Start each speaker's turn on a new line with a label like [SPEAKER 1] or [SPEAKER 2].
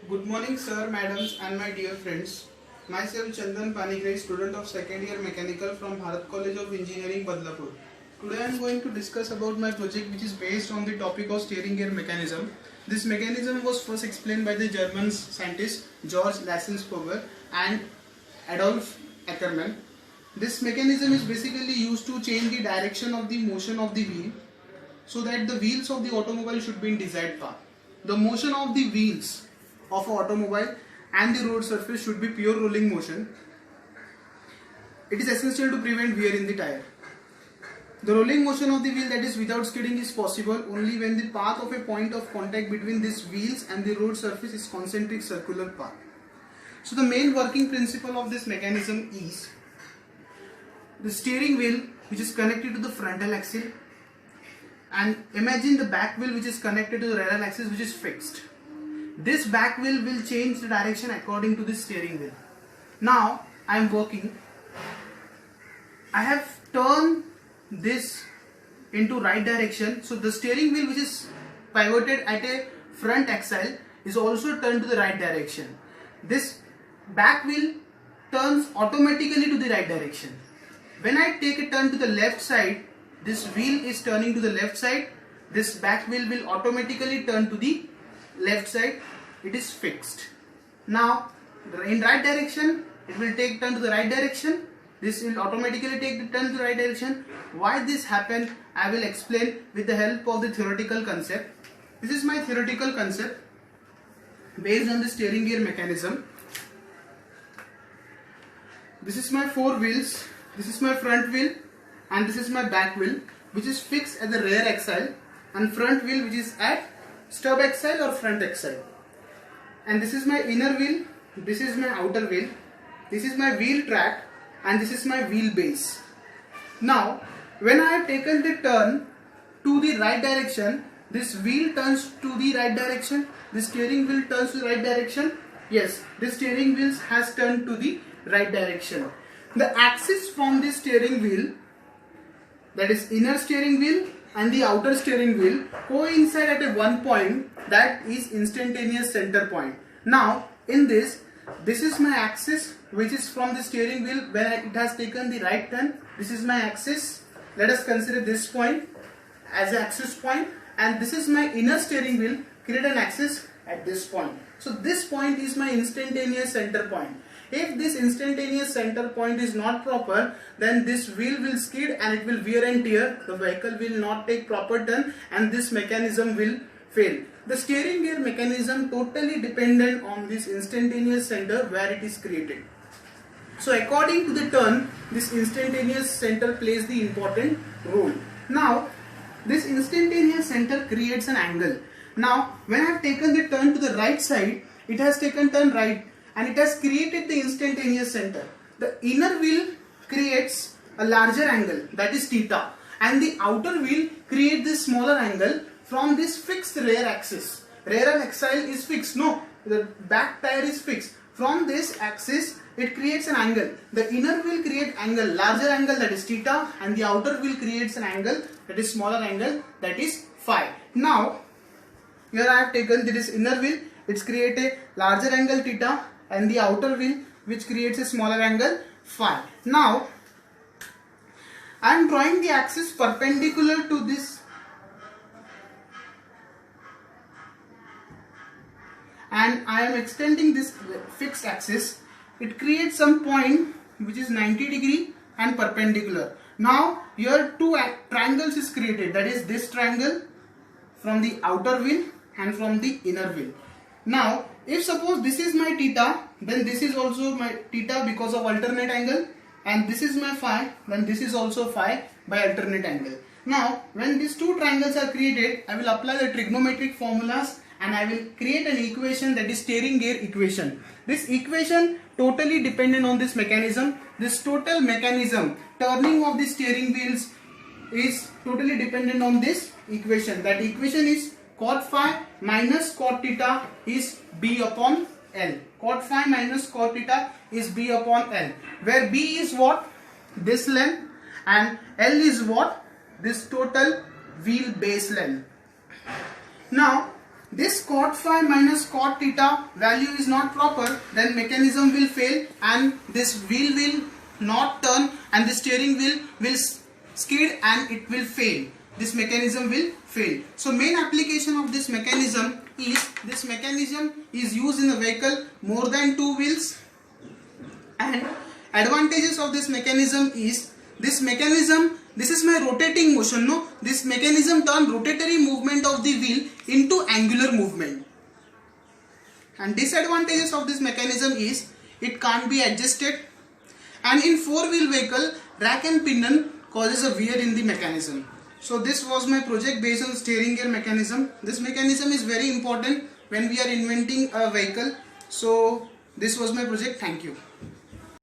[SPEAKER 1] Good morning, sir, madams, and my dear friends. Myself, Chandan Panigrahi, student of second year mechanical from Bharat College of Engineering, Badlapur. Today, I am going to discuss about my project, which is based on the topic of steering gear mechanism. This mechanism was first explained by the German scientists George Lassensperger and Adolf Ackermann. This mechanism is basically used to change the direction of the motion of the wheel, so that the wheels of the automobile should be in desired path. The motion of the wheels of an automobile and the road surface should be pure rolling motion. It is essential to prevent wear in the tire. The rolling motion of the wheel, that is without skidding, is possible only when the path of a point of contact between these wheels and the road surface is concentric circular path. So the main working principle of this mechanism is the steering wheel, which is connected to the frontal axle, and imagine the back wheel, which is connected to the rear axis, which is fixed. This back wheel will change the direction according to the steering wheel. Now I am working. I have turned this into right direction, so the steering wheel, which is pivoted at a front axle, is also turned to the right direction. This back wheel turns automatically to the right direction. When I take a turn to the left side, this wheel is turning to the left side. This back wheel will automatically turn to the left side. It is fixed. Now in right direction, it will take turn to the right direction. This will automatically take the turn to the right direction. Why this happened, I will explain with the help of the theoretical concept. This is my theoretical concept based on the steering gear mechanism. This is my four wheels. This is my front wheel and this is my back wheel, which is fixed at the rear axle, and front wheel, which is at stub axle or front axle. And this is my inner wheel, this is my outer wheel, this is my wheel track, and this is my wheel base. Now when I have taken the turn to the right direction, this wheel turns to the right direction, the steering wheel turns to the right direction. Yes, the steering wheel has turned to the right direction. The axis from the steering wheel, that is inner steering wheel and the outer steering wheel, coincide at a one point, that is instantaneous center point. Now in this is my axis, which is from the steering wheel when it has taken the right turn. This is my axis. Let us consider this point as an axis point, and this is my inner steering wheel, create an axis at this point. So this point is my instantaneous center point. If this instantaneous center point is not proper, then this wheel will skid and it will wear and tear. The vehicle will not take proper turn and this mechanism will fail. The steering gear mechanism totally dependent on this instantaneous center where it is created. So according to the turn, this instantaneous center plays the important role. Now this instantaneous center creates an angle. Now when I have taken the turn to the right side, it has taken turn right, and it has created the instantaneous center. The inner wheel creates a larger angle, that is theta, and the outer wheel creates this smaller angle from this fixed rear axis. Rear axle is fixed, no, the back tire is fixed. From this axis, it creates an angle. The inner wheel creates angle, larger angle, that is theta, and the outer wheel creates an angle, that is smaller angle, that is phi. Now here I have taken this inner wheel, it's create a larger angle theta, and the outer wheel, which creates a smaller angle phi. Now I am drawing the axis perpendicular to this, and I am extending this fixed axis. It creates some point which is 90 degree and perpendicular. Now here two triangles is created, that is this triangle from the outer wheel and from the inner wheel. Now if suppose this is my theta, then this is also my theta because of alternate angle, and this is my phi, then this is also phi by alternate angle. Now when these two triangles are created, I will apply the trigonometric formulas and I will create an equation, that is steering gear equation. This equation totally dependent on this mechanism. This total mechanism, turning of the steering wheels, is totally dependent on this equation. That equation is cot phi minus cot theta is B upon L. Cot phi minus cot theta is B upon L, where B is what? This length, and L is what? This total wheel base length. Now this cot phi minus cot theta value is not proper, then mechanism will fail and this wheel will not turn and the steering wheel will skid and it will fail. This mechanism will fail. So main application of this mechanism is used in a vehicle more than 2 wheels, and advantages of this mechanism is this is my rotating motion. No, this mechanism turn rotatory movement of the wheel into angular movement. And disadvantages of this mechanism is it can't be adjusted, and in 4-wheel vehicle rack and pinion causes a wear in the mechanism. So this was my project based on steering gear mechanism. This mechanism is very important when we are inventing a vehicle. So this was my project. Thank you.